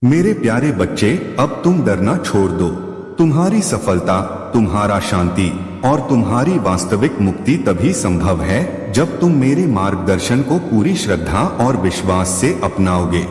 मेरे प्यारे बच्चे, अब तुम डरना छोड़ दो। तुम्हारी सफलता, तुम्हारा शांति और तुम्हारी वास्तविक मुक्ति तभी संभव है जब तुम मेरे मार्गदर्शन को पूरी श्रद्धा और विश्वास से अपनाओगे।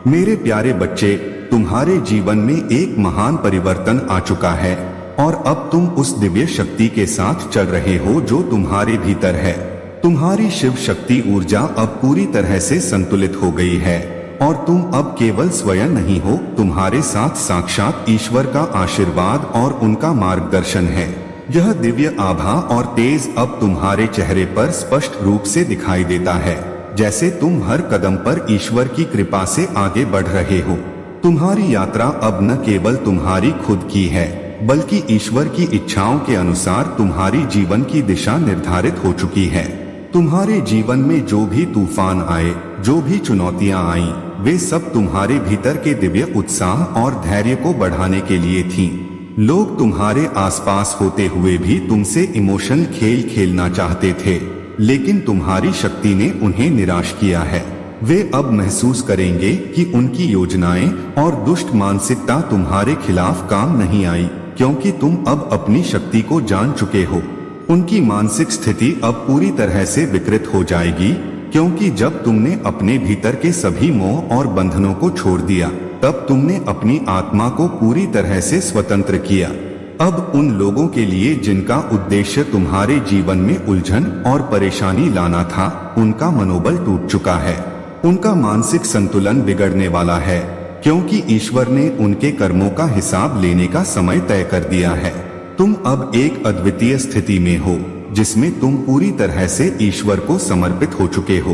मेरे प्यारे बच्चे, तुम्हारे जीवन में एक महान परिवर्तन आ चुका है और अब तुम उस दिव्य शक्ति के साथ चल रहे हो जो तुम्हारे भीतर है। तुम्हारी शिव शक्ति ऊर्जा अब पूरी तरह से संतुलित हो गई है और तुम अब केवल स्वयं नहीं हो, तुम्हारे साथ साक्षात ईश्वर का आशीर्वाद और उनका मार्गदर्शन है। यह दिव्य आभा और तेज अब तुम्हारे चेहरे पर स्पष्ट रूप से दिखाई देता है, जैसे तुम हर कदम पर ईश्वर की कृपा से आगे बढ़ रहे हो। तुम्हारी यात्रा अब न केवल तुम्हारी खुद की है, बल्कि ईश्वर की इच्छाओं के अनुसार तुम्हारी जीवन की दिशा निर्धारित हो चुकी है। तुम्हारे जीवन में जो भी तूफान आए, जो भी चुनौतियां आईं, वे सब तुम्हारे भीतर के दिव्य उत्साह और धैर्य को बढ़ाने के लिए थीं। लोग तुम्हारे आसपास होते हुए भी तुमसे इमोशनल खेल खेलना चाहते थे, लेकिन तुम्हारी शक्ति ने उन्हें निराश किया है। वे अब महसूस करेंगे कि उनकी योजनाएं और दुष्ट मानसिकता तुम्हारे खिलाफ काम नहीं आई, क्योंकि तुम अब अपनी शक्ति को जान चुके हो। उनकी मानसिक स्थिति अब पूरी तरह से विकृत हो जाएगी, क्योंकि जब तुमने अपने भीतर के सभी मोह और बंधनों को छोड़ दिया, तब तुमने अपनी आत्मा को पूरी तरह से स्वतंत्र किया। अब उन लोगों के लिए जिनका उद्देश्य तुम्हारे जीवन में उलझन और परेशानी लाना था, उनका मनोबल टूट चुका है। उनका मानसिक संतुलन बिगड़ने वाला है, क्योंकि ईश्वर ने उनके कर्मों का हिसाब लेने का समय तय कर दिया है। तुम अब एक अद्वितीय स्थिति में हो, जिसमें तुम पूरी तरह से ईश्वर को समर्पित हो चुके हो।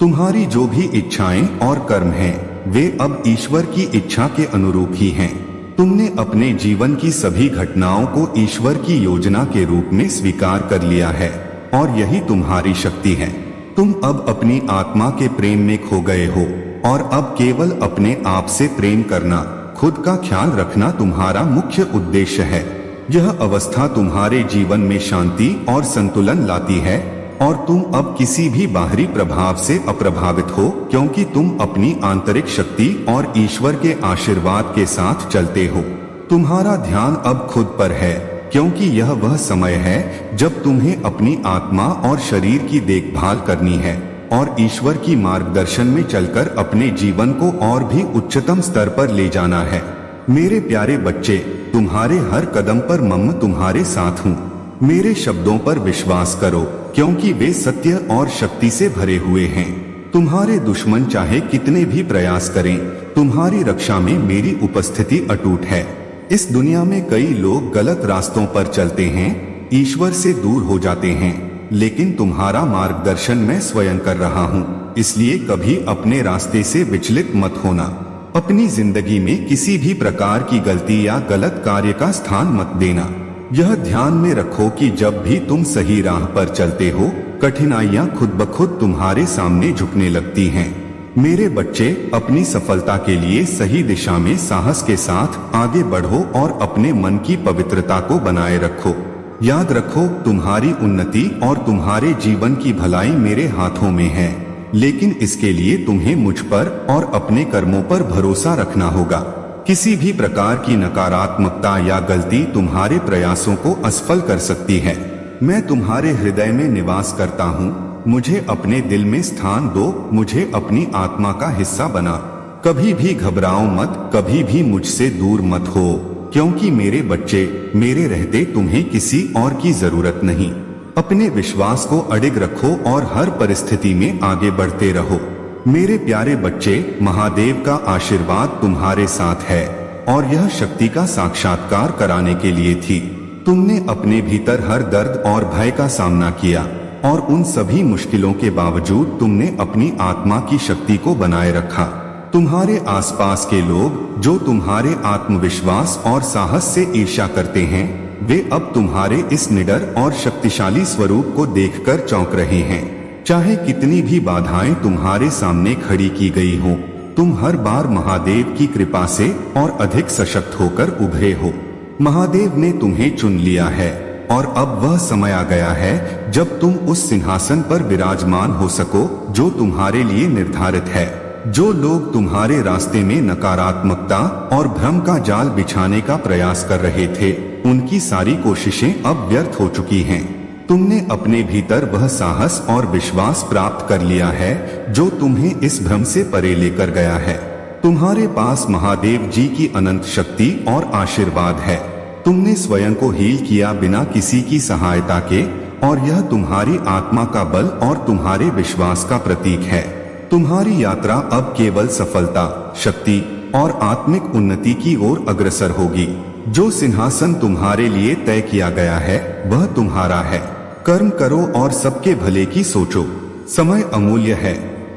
तुम्हारी जो भी इच्छाएं और कर्म हैं, वे अब ईश्वर की इच्छा के अनुरूप ही हैं। तुमने अपने जीवन की सभी घटनाओं को ईश्वर की योजना के रूप में स्वीकार कर लिया है और यही तुम्हारी शक्ति है। तुम अब अपनी आत्मा के प्रेम में खो गए हो और अब केवल अपने आप से प्रेम करना, खुद का ख्याल रखना तुम्हारा मुख्य उद्देश्य है। यह अवस्था तुम्हारे जीवन में शांति और संतुलन लाती है और तुम अब किसी भी बाहरी प्रभाव से अप्रभावित हो, क्योंकि तुम अपनी आंतरिक शक्ति और ईश्वर के आशीर्वाद के साथ चलते हो। तुम्हारा ध्यान अब खुद पर है, क्योंकि यह वह समय है जब तुम्हें अपनी आत्मा और शरीर की देखभाल करनी है और ईश्वर की मार्गदर्शन में चलकर अपने जीवन को और भी उच्चतम स्तर पर ले जाना है। मेरे प्यारे बच्चे, तुम्हारे हर कदम पर मम्म तुम्हारे साथ हूँ। मेरे शब्दों पर विश्वास करो, क्योंकि वे सत्य और शक्ति से भरे हुए हैं। तुम्हारे दुश्मन चाहे कितने भी प्रयास करें, तुम्हारी रक्षा में मेरी उपस्थिति अटूट है। इस दुनिया में कई लोग गलत रास्तों पर चलते हैं, ईश्वर से दूर हो जाते हैं, लेकिन तुम्हारा मार्गदर्शन मैं स्वयं कर रहा हूँ। इसलिए कभी अपने रास्ते से विचलित मत होना। अपनी जिंदगी में किसी भी प्रकार की गलती या गलत कार्य का स्थान मत देना। यह ध्यान में रखो कि जब भी तुम सही राह पर चलते हो, कठिनाइयां खुद ब खुद तुम्हारे सामने झुकने लगती हैं। मेरे बच्चे, अपनी सफलता के लिए सही दिशा में साहस के साथ आगे बढ़ो और अपने मन की पवित्रता को बनाए रखो। याद रखो, तुम्हारी उन्नति और तुम्हारे जीवन की भलाई मेरे हाथों में है, लेकिन इसके लिए तुम्हें मुझ पर और अपने कर्मों पर भरोसा रखना होगा। किसी भी प्रकार की नकारात्मकता या गलती तुम्हारे प्रयासों को असफल कर सकती है। मैं तुम्हारे हृदय में निवास करता हूँ, मुझे अपने दिल में स्थान दो, मुझे अपनी आत्मा का हिस्सा बना। कभी भी घबराओ मत, कभी भी मुझसे दूर मत हो, क्योंकि मेरे बच्चे, मेरे रहते तुम्हें किसी और की जरूरत नहीं। अपने विश्वास को अडिग रखो और हर परिस्थिति में आगे बढ़ते रहो। मेरे प्यारे बच्चे, महादेव का आशीर्वाद तुम्हारे साथ है और यह शक्ति का साक्षात्कार कराने के लिए थी। तुमने अपने भीतर हर दर्द और भय का सामना किया और उन सभी मुश्किलों के बावजूद तुमने अपनी आत्मा की शक्ति को बनाए रखा। तुम्हारे आसपास के लोग जो तुम्हारे आत्मविश्वास और साहस से ईर्ष्या करते हैं, वे अब तुम्हारे इस निडर और शक्तिशाली स्वरूप को देखकर चौंक रहे हैं। चाहे कितनी भी बाधाएं तुम्हारे सामने खड़ी की गई हो, तुम हर बार महादेव की कृपा से और अधिक सशक्त होकर उभरे हो। महादेव ने तुम्हें चुन लिया है और अब वह समय आ गया है जब तुम उस सिंहासन पर विराजमान हो सको जो तुम्हारे लिए निर्धारित है। जो लोग तुम्हारे रास्ते में नकारात्मकता और भ्रम का जाल बिछाने का प्रयास कर रहे थे, उनकी सारी कोशिशें अब व्यर्थ हो चुकी हैं। तुमने अपने भीतर वह साहस और विश्वास प्राप्त कर लिया है जो तुम्हें इस भ्रम से परे लेकर गया है। तुम्हारे पास महादेव जी की अनंत शक्ति और आशीर्वाद है। तुमने स्वयं को हील किया बिना किसी की सहायता के, और यह तुम्हारी आत्मा का बल और तुम्हारे विश्वास का प्रतीक है। तुम्हारी यात्रा अब केवल सफलता, शक्ति और आत्मिक उन्नति की ओर अग्रसर होगी। जो सिंहासन तुम्हारे लिए तय किया गया है वह तुम्हारा है। कर्म करो और सबके भले की सोचो। समय अमूल्य है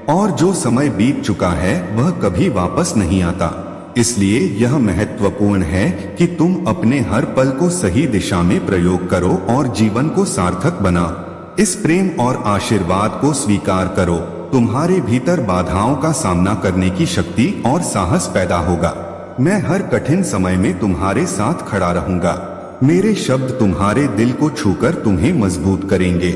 और जो समय बीत चुका है वह कभी वापस नहीं आता। इसलिए यह महत्वपूर्ण है कि तुम अपने हर पल को सही दिशा में प्रयोग करो और जीवन को सार्थक बनाओ। इस प्रेम और आशीर्वाद को स्वीकार करो। तुम्हारे भीतर बाधाओं का सामना करने की शक्ति और साहस पैदा होगा। मैं हर कठिन समय में तुम्हारे साथ खड़ा रहूंगा। मेरे शब्द तुम्हारे दिल को छूकर तुम्हें मजबूत करेंगे।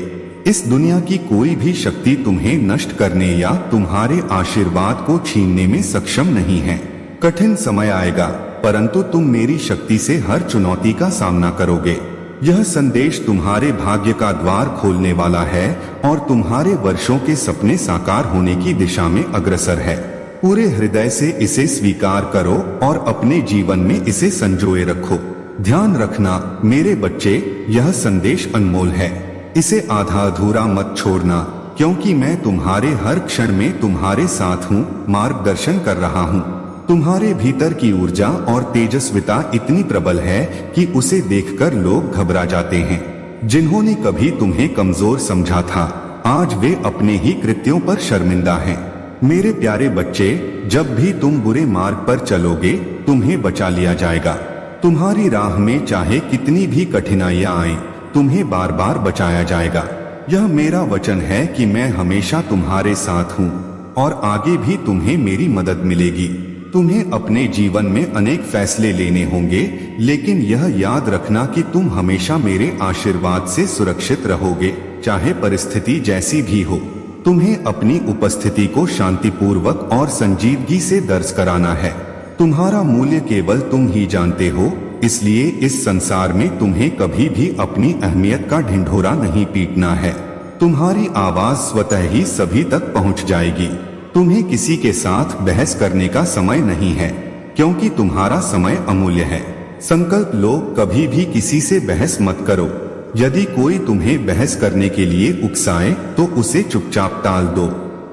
इस दुनिया की कोई भी शक्ति तुम्हें नष्ट करने या तुम्हारे आशीर्वाद को छीनने में सक्षम नहीं है। कठिन समय आएगा, परंतु तुम मेरी शक्ति से हर चुनौती का सामना करोगे। यह संदेश तुम्हारे भाग्य का द्वार खोलने वाला है और तुम्हारे वर्षों के सपने साकार होने की दिशा में अग्रसर है। पूरे हृदय से इसे स्वीकार करो और अपने जीवन में इसे संजोए रखो। ध्यान रखना मेरे बच्चे, यह संदेश अनमोल है। इसे आधा अधूरा मत छोड़ना, क्योंकि मैं तुम्हारे हर क्षण में तुम्हारे साथ हूँ, मार्गदर्शन कर रहा हूँ। तुम्हारे भीतर की ऊर्जा और तेजस्विता इतनी प्रबल है कि उसे देखकर लोग घबरा जाते हैं। जिन्होंने कभी तुम्हें कमजोर समझा था, आज वे अपने ही कृत्यों पर शर्मिंदा हैं। मेरे प्यारे बच्चे, जब भी तुम बुरे मार्ग पर चलोगे, तुम्हें बचा लिया जाएगा। तुम्हारी राह में चाहे कितनी भी कठिनाइयां आए, तुम्हें बार बार बचाया जाएगा। यह मेरा वचन है कि मैं हमेशा तुम्हारे साथ हूँ और आगे भी तुम्हें मेरी मदद मिलेगी। तुम्हें अपने जीवन में अनेक फैसले लेने होंगे, लेकिन यह याद रखना कि तुम हमेशा मेरे आशीर्वाद से सुरक्षित रहोगे, चाहे परिस्थिति जैसी भी हो। तुम्हें अपनी उपस्थिति को शांतिपूर्वक और संजीदगी से दर्ज कराना है। तुम्हारा मूल्य केवल तुम ही जानते हो, इसलिए इस संसार में तुम्हें कभी भी अपनी अहमियत का ढिंढोरा नहीं पीटना है। तुम्हारी आवाज स्वतः ही सभी तक पहुंच जाएगी। तुम्हें किसी के साथ बहस करने का समय नहीं है, क्योंकि तुम्हारा समय अमूल्य है। संकल्प लो, कभी भी किसी से बहस मत करो। यदि कोई तुम्हें बहस करने के लिए उकसाए तो उसे चुपचाप टाल दो।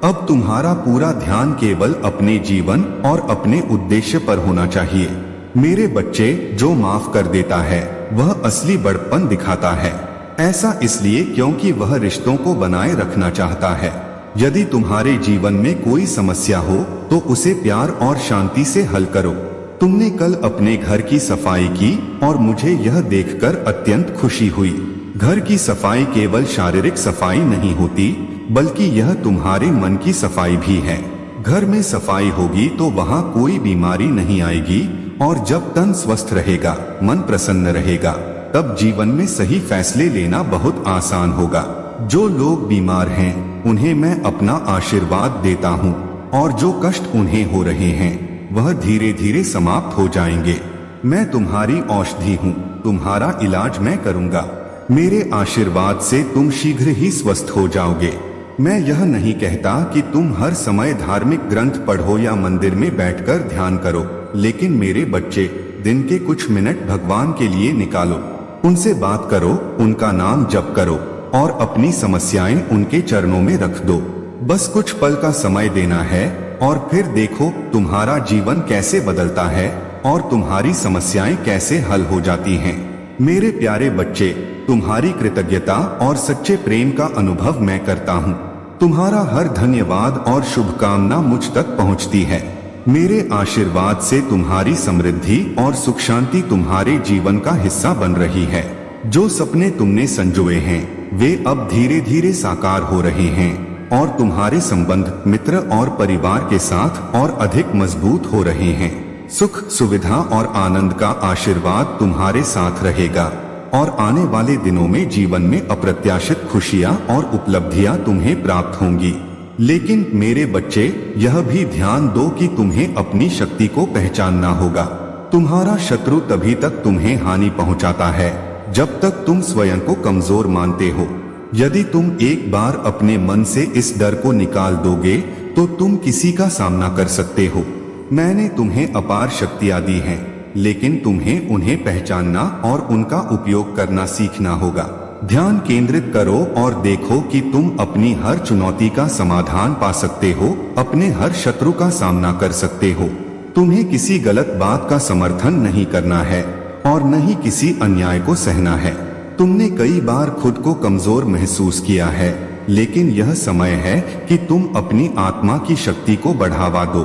अब तुम्हारा पूरा ध्यान केवल अपने जीवन और अपने उद्देश्य पर होना चाहिए। मेरे बच्चे, जो माफ कर देता है वह असली बड़प्पन दिखाता है। ऐसा इसलिए क्योंकि वह रिश्तों को बनाए रखना चाहता है। यदि तुम्हारे जीवन में कोई समस्या हो तो उसे प्यार और शांति से हल करो। तुमने कल अपने घर की सफाई की और मुझे यह देखकर अत्यंत खुशी हुई। घर की सफाई केवल शारीरिक सफाई नहीं होती, बल्कि यह तुम्हारे मन की सफाई भी है। घर में सफाई होगी तो वहाँ कोई बीमारी नहीं आएगी, और जब तन स्वस्थ रहेगा, मन प्रसन्न रहेगा, तब जीवन में सही फैसले लेना बहुत आसान होगा। जो लोग बीमार हैं उन्हें मैं अपना आशीर्वाद देता हूँ, और जो कष्ट उन्हें हो रहे हैं वह धीरे धीरे समाप्त हो जाएंगे। मैं तुम्हारी औषधि हूँ, तुम्हारा इलाज मैं करूँगा। मेरे आशीर्वाद से तुम शीघ्र ही स्वस्थ हो जाओगे। मैं यह नहीं कहता कि तुम हर समय धार्मिक ग्रंथ पढ़ो या मंदिर में बैठकर ध्यान करो, लेकिन मेरे बच्चे, दिन के कुछ मिनट भगवान के लिए निकालो। उनसे बात करो, उनका नाम जप करो और अपनी समस्याएं उनके चरणों में रख दो। बस कुछ पल का समय देना है और फिर देखो तुम्हारा जीवन कैसे बदलता है और तुम्हारी समस्याएं कैसे हल हो जाती हैं। मेरे प्यारे बच्चे, तुम्हारी कृतज्ञता और सच्चे प्रेम का अनुभव मैं करता हूँ। तुम्हारा हर धन्यवाद और शुभकामना मुझ तक पहुँचती है। मेरे आशीर्वाद से तुम्हारी समृद्धि और सुख शांति तुम्हारे जीवन का हिस्सा बन रही है। जो सपने तुमने संजोए हैं वे अब धीरे धीरे साकार हो रहे हैं, और तुम्हारे संबंध मित्र और परिवार के साथ और अधिक मजबूत हो रहे हैं। सुख, सुविधा और आनंद का आशीर्वाद तुम्हारे साथ रहेगा, और आने वाले दिनों में जीवन में अप्रत्याशित खुशियां और उपलब्धियां तुम्हें प्राप्त होंगी। लेकिन मेरे बच्चे, यह भी ध्यान दो कि तुम्हें अपनी शक्ति को पहचानना होगा। तुम्हारा शत्रु तभी तक तुम्हें हानि पहुंचाता है जब तक तुम स्वयं को कमजोर मानते हो। यदि तुम एक बार अपने मन से इस डर को निकाल दोगे तो तुम किसी का सामना कर सकते हो। मैंने तुम्हें अपार शक्तियां दी हैं, लेकिन तुम्हें उन्हें पहचानना और उनका उपयोग करना सीखना होगा। ध्यान केंद्रित करो और देखो कि तुम अपनी हर चुनौती का समाधान पा सकते हो, अपने हर शत्रु का सामना कर सकते हो। तुम्हें किसी गलत बात का समर्थन नहीं करना है और न ही किसी अन्याय को सहना है। तुमने कई बार खुद को कमजोर महसूस किया है, लेकिन यह समय है कि तुम अपनी आत्मा की शक्ति को बढ़ावा दो।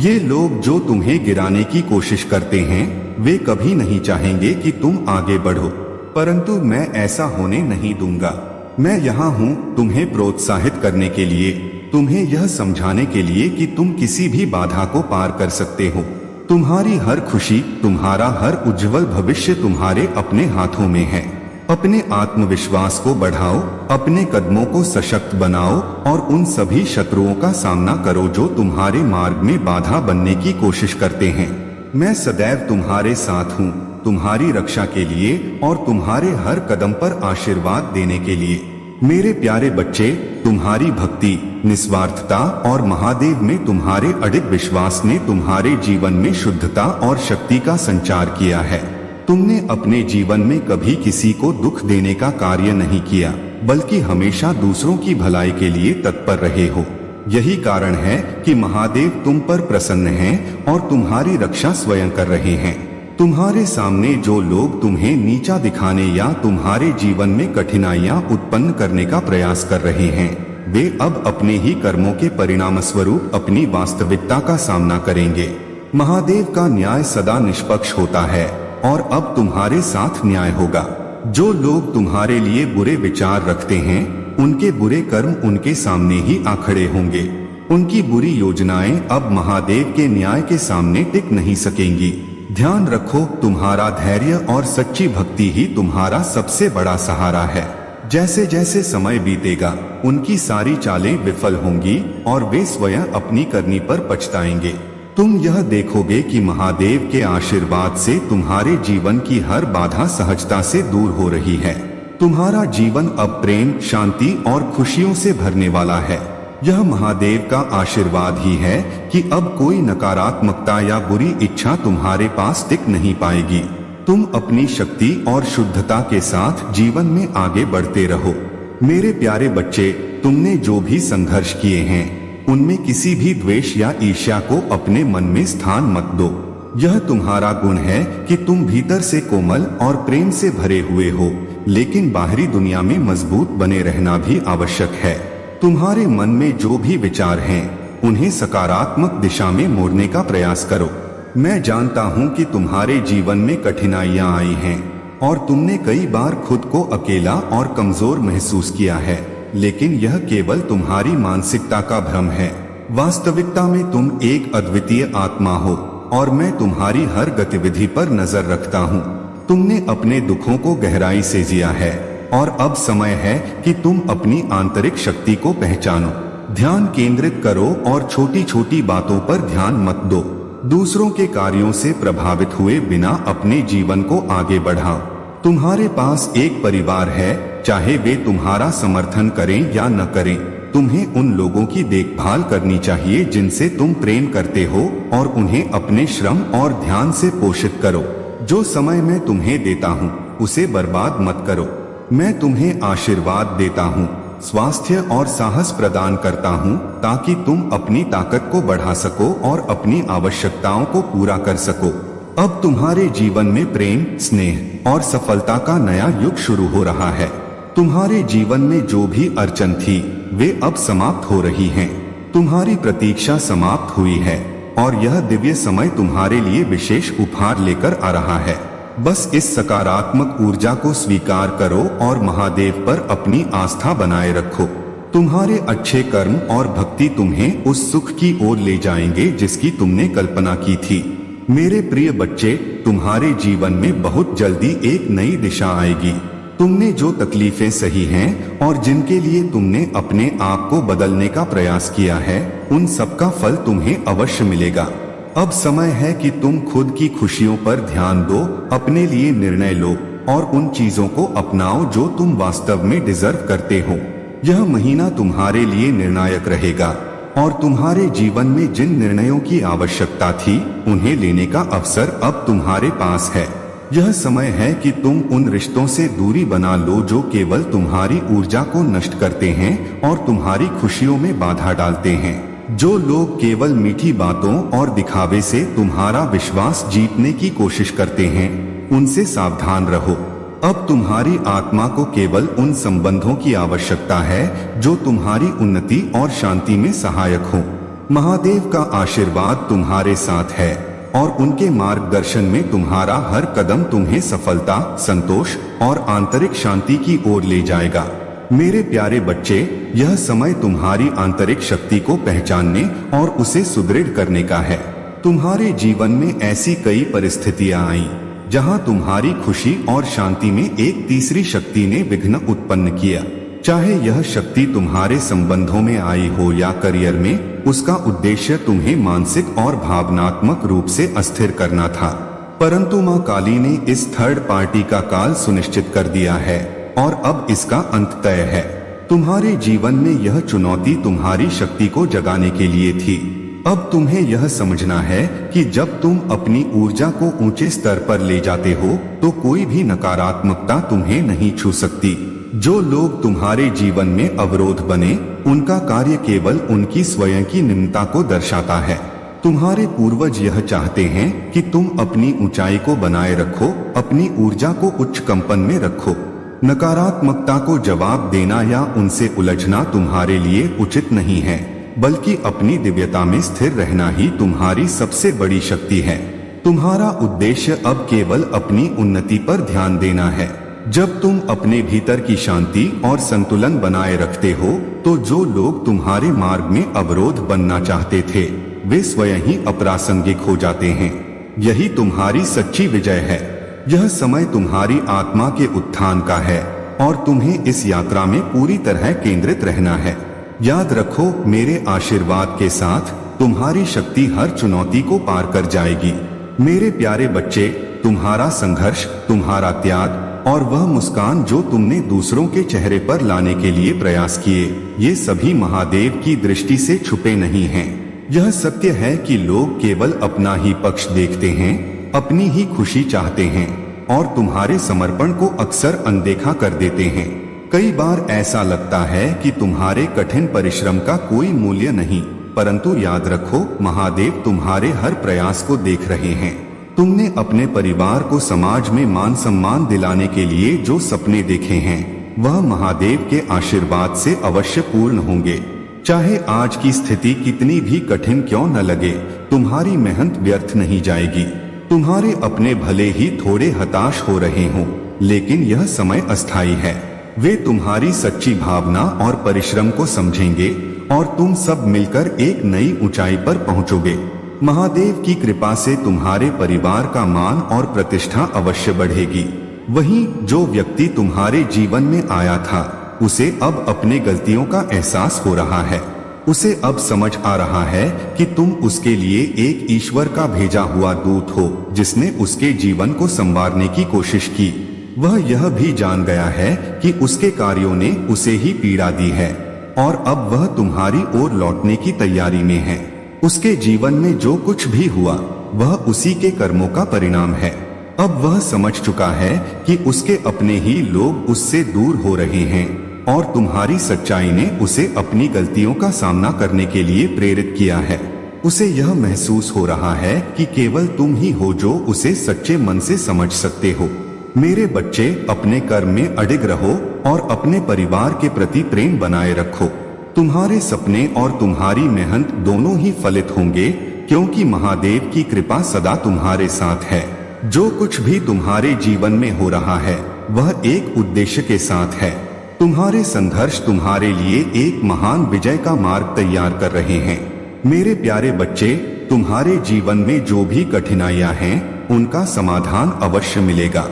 ये लोग जो तुम्हें गिराने की कोशिश करते हैं, वे कभी नहीं चाहेंगे कि तुम आगे बढ़ो, परंतु मैं ऐसा होने नहीं दूंगा। मैं यहाँ हूँ तुम्हें प्रोत्साहित करने के लिए, तुम्हें यह समझाने के लिए कि तुम किसी भी बाधा को पार कर सकते हो। तुम्हारी हर खुशी, तुम्हारा हर उज्जवल भविष्य तुम्हारे अपने हाथों में है। अपने आत्मविश्वास को बढ़ाओ, अपने कदमों को सशक्त बनाओ और उन सभी शत्रुओं का सामना करो जो तुम्हारे मार्ग में बाधा बनने की कोशिश करते हैं। मैं सदैव तुम्हारे साथ हूँ, तुम्हारी रक्षा के लिए और तुम्हारे हर कदम पर आशीर्वाद देने के लिए। मेरे प्यारे बच्चे, तुम्हारी भक्ति, निस्वार्थता और महादेव में तुम्हारे अडिग विश्वास ने तुम्हारे जीवन में शुद्धता और शक्ति का संचार किया है। तुमने अपने जीवन में कभी किसी को दुख देने का कार्य नहीं किया, बल्कि हमेशा दूसरों की भलाई के लिए तत्पर रहे हो। यही कारण है कि महादेव तुम पर प्रसन्न हैं और तुम्हारी रक्षा स्वयं कर रहे हैं। तुम्हारे सामने जो लोग तुम्हें नीचा दिखाने या तुम्हारे जीवन में कठिनाइयां उत्पन्न करने का प्रयास कर रहे हैं, वे अब अपने ही कर्मों के परिणाम स्वरूप अपनी वास्तविकता का सामना करेंगे। महादेव का न्याय सदा निष्पक्ष होता है और अब तुम्हारे साथ न्याय होगा। जो लोग तुम्हारे लिए बुरे विचार रखते हैं, उनके बुरे कर्म उनके सामने ही आ खड़े होंगे। उनकी बुरी योजनाएं अब महादेव के न्याय के सामने टिक नहीं सकेंगी। ध्यान रखो, तुम्हारा धैर्य और सच्ची भक्ति ही तुम्हारा सबसे बड़ा सहारा है। जैसे जैसे समय बीतेगा, उनकी सारी चालें विफल होंगी और वे स्वयं अपनी करनी पर पछताएंगे। तुम यह देखोगे कि महादेव के आशीर्वाद से तुम्हारे जीवन की हर बाधा सहजता से दूर हो रही है। तुम्हारा जीवन अब प्रेम, शांति और खुशियों से भरने वाला है। यह महादेव का आशीर्वाद ही है कि अब कोई नकारात्मकता या बुरी इच्छा तुम्हारे पास टिक नहीं पाएगी। तुम अपनी शक्ति और शुद्धता के साथ जीवन में आगे बढ़ते रहो। मेरे प्यारे बच्चे, तुमने जो भी संघर्ष किए हैं, उनमें किसी भी द्वेष या ईर्ष्या को अपने मन में स्थान मत दो। यह तुम्हारा गुण है कि तुम भीतर से कोमल और प्रेम से भरे हुए हो, लेकिन बाहरी दुनिया में मजबूत बने रहना भी आवश्यक है। तुम्हारे मन में जो भी विचार हैं, उन्हें सकारात्मक दिशा में मोड़ने का प्रयास करो। मैं जानता हूँ कि तुम्हारे जीवन में कठिनाइयाँ आई हैं और तुमने कई बार खुद को अकेला और कमजोर महसूस किया है, लेकिन यह केवल तुम्हारी मानसिकता का भ्रम है। वास्तविकता में तुम एक अद्वितीय आत्मा हो और मैं तुम्हारी हर गतिविधि पर नजर रखता हूँ। तुमने अपने दुखों को गहराई से जिया है और अब समय है कि तुम अपनी आंतरिक शक्ति को पहचानो। ध्यान केंद्रित करो और छोटी छोटी बातों पर ध्यान मत दो। दूसरों के कार्यों से प्रभावित हुए बिना अपने जीवन को आगे बढ़ाओ। तुम्हारे पास एक परिवार है, चाहे वे तुम्हारा समर्थन करें या न करें। तुम्हें उन लोगों की देखभाल करनी चाहिए जिनसे तुम प्रेम करते हो और उन्हें अपने श्रम और ध्यान से पोषित करो। जो समय मैं तुम्हें देता हूँ, उसे बर्बाद मत करो। मैं तुम्हें आशीर्वाद देता हूँ, स्वास्थ्य और साहस प्रदान करता हूँ, ताकि तुम अपनी ताकत को बढ़ा सको और अपनी आवश्यकताओं को पूरा कर सको। अब तुम्हारे जीवन में प्रेम, स्नेह और सफलता का नया युग शुरू हो रहा है। तुम्हारे जीवन में जो भी अड़चन थी, वे अब समाप्त हो रही हैं। तुम्हारी प्रतीक्षा समाप्त हुई है और यह दिव्य समय तुम्हारे लिए विशेष उपहार लेकर आ रहा है। बस इस सकारात्मक ऊर्जा को स्वीकार करो और महादेव पर अपनी आस्था बनाए रखो। तुम्हारे अच्छे कर्म और भक्ति तुम्हें उस सुख की ओर ले जाएंगे जिसकी तुमने कल्पना की थी। मेरे प्रिय बच्चे, तुम्हारे जीवन में बहुत जल्दी एक नई दिशा आएगी। तुमने जो तकलीफें सही हैं और जिनके लिए तुमने अपने आप को बदलने का प्रयास किया है, उन सब का फल तुम्हें अवश्य मिलेगा। अब समय है कि तुम खुद की खुशियों पर ध्यान दो, अपने लिए निर्णय लो और उन चीजों को अपनाओ जो तुम वास्तव में डिजर्व करते हो। यह महीना तुम्हारे लिए निर्णायक रहेगा और तुम्हारे जीवन में जिन निर्णयों की आवश्यकता थी, उन्हें लेने का अवसर अब तुम्हारे पास है। यह समय है कि तुम उन रिश्तों से दूरी बना लो जो केवल तुम्हारी ऊर्जा को नष्ट करते हैं और तुम्हारी खुशियों में बाधा डालते हैं। जो लोग केवल मीठी बातों और दिखावे से तुम्हारा विश्वास जीतने की कोशिश करते हैं, उनसे सावधान रहो। अब तुम्हारी आत्मा को केवल उन संबंधों की आवश्यकता है जो तुम्हारी उन्नति और शांति में सहायक हो। महादेव का आशीर्वाद तुम्हारे साथ है और उनके मार्गदर्शन में तुम्हारा हर कदम तुम्हें सफलता, संतोष और आंतरिक शांति की ओर ले जाएगा। मेरे प्यारे बच्चे, यह समय तुम्हारी आंतरिक शक्ति को पहचानने और उसे सुदृढ़ करने का है। तुम्हारे जीवन में ऐसी कई परिस्थितियां आई जहां तुम्हारी खुशी और शांति में एक तीसरी शक्ति ने विघ्न उत्पन्न किया। चाहे यह शक्ति तुम्हारे संबंधों में आई हो या करियर में, उसका उद्देश्य तुम्हें मानसिक और भावनात्मक रूप से अस्थिर करना था। परंतु मां काली ने इस थर्ड पार्टी का काल सुनिश्चित कर दिया है और अब इसका अंत तय है। तुम्हारे जीवन में यह चुनौती तुम्हारी शक्ति को जगाने के लिए थी। अब तुम्हें यह समझना है कि जब तुम अपनी ऊर्जा को ऊंचे स्तर पर ले जाते हो तो कोई भी नकारात्मकता तुम्हें नहीं छू सकती। जो लोग तुम्हारे जीवन में अवरोध बने, उनका कार्य केवल उनकी स्वयं की निम्नता को दर्शाता है। तुम्हारे पूर्वज यह चाहते हैं कि तुम अपनी ऊंचाई को बनाए रखो, अपनी ऊर्जा को उच्च कंपन में रखो। नकारात्मकता को जवाब देना या उनसे उलझना तुम्हारे लिए उचित नहीं है, बल्कि अपनी दिव्यता में स्थिर रहना ही तुम्हारी सबसे बड़ी शक्ति है। तुम्हारा उद्देश्य अब केवल अपनी उन्नति पर ध्यान देना है। जब तुम अपने भीतर की शांति और संतुलन बनाए रखते हो, तो जो लोग तुम्हारे मार्ग में अवरोध बनना चाहते थे, वे स्वयं ही अप्रासंगिक हो जाते हैं। यही तुम्हारी सच्ची विजय है। यह समय तुम्हारी आत्मा के उत्थान का है और तुम्हें इस यात्रा में पूरी तरह केंद्रित रहना है। याद रखो, मेरे आशीर्वाद के साथ तुम्हारी शक्ति हर चुनौती को पार कर जाएगी। मेरे प्यारे बच्चे, तुम्हारा संघर्ष, तुम्हारा त्याग और वह मुस्कान जो तुमने दूसरों के चेहरे पर लाने के लिए प्रयास किए, ये सभी महादेव की दृष्टि से छुपे नहीं हैं। यह सत्य है कि लोग केवल अपना ही पक्ष देखते हैं, अपनी ही खुशी चाहते हैं और तुम्हारे समर्पण को अक्सर अनदेखा कर देते हैं। कई बार ऐसा लगता है कि तुम्हारे कठिन परिश्रम का कोई मूल्य नहीं, परंतु याद रखो, महादेव तुम्हारे हर प्रयास को देख रहे हैं। तुमने अपने परिवार को समाज में मान सम्मान दिलाने के लिए जो सपने देखे हैं, वह महादेव के आशीर्वाद से अवश्य पूर्ण होंगे। चाहे आज की स्थिति कितनी भी कठिन क्यों न लगे, तुम्हारी मेहनत व्यर्थ नहीं जाएगी। तुम्हारे अपने भले ही थोड़े हताश हो रहे हों, लेकिन यह समय अस्थायी है। वे तुम्हारी सच्ची भावना और परिश्रम को समझेंगे और तुम सब मिलकर एक नई ऊंचाई पर पहुंचोगे। महादेव की कृपा से तुम्हारे परिवार का मान और प्रतिष्ठा अवश्य बढ़ेगी। वहीं जो व्यक्ति तुम्हारे जीवन में आया था, उसे अब अपने गलतियों का एहसास हो रहा है। उसे अब समझ आ रहा है कि तुम उसके लिए एक ईश्वर का भेजा हुआ दूत हो, जिसने उसके जीवन को संवारने की कोशिश की। वह यह भी जान गया है कि उसके कार्यों ने उसे ही पीड़ा दी है और अब वह तुम्हारी ओर लौटने की तैयारी में है। उसके जीवन में जो कुछ भी हुआ, वह उसी के कर्मों का परिणाम है। अब वह समझ चुका है कि उसके अपने ही लोग उससे दूर हो रहे हैं और तुम्हारी सच्चाई ने उसे अपनी गलतियों का सामना करने के लिए प्रेरित किया है। उसे यह महसूस हो रहा है कि केवल तुम ही हो जो उसे सच्चे मन से समझ सकते हो। मेरे बच्चे, अपने कर्म में अडिग रहो और अपने परिवार के प्रति प्रेम बनाए रखो। तुम्हारे सपने और तुम्हारी मेहनत दोनों ही फलित होंगे, क्योंकि महादेव की कृपा सदा तुम्हारे साथ है। जो कुछ भी तुम्हारे जीवन में हो रहा है, वह एक उद्देश्य के साथ है। तुम्हारे संघर्ष तुम्हारे लिए एक महान विजय का मार्ग तैयार कर रहे हैं। मेरे प्यारे बच्चे, तुम्हारे जीवन में जो भी कठिनाइयां हैं, उनका समाधान अवश्य मिलेगा।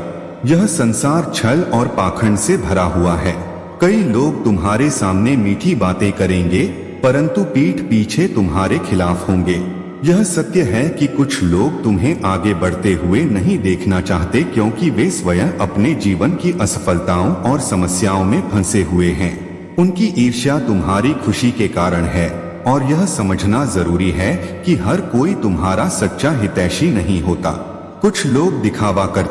यह संसार छल और पाखंड से भरा हुआ है। कई लोग तुम्हारे सामने मीठी बातें करेंगे, परंतु पीठ पीछे तुम्हारे खिलाफ होंगे। यह सत्य है कि कुछ लोग तुम्हें आगे बढ़ते हुए नहीं देखना चाहते, क्योंकि वे स्वयं अपने जीवन की असफलताओं और समस्याओं में फंसे हुए हैं। उनकी ईर्ष्या तुम्हारी खुशी के कारण है, और यह समझना जरूरी है कि हर कोई तुम्हारा सच्चा हितैषी नहीं होता। कुछ लोग दिखावा करते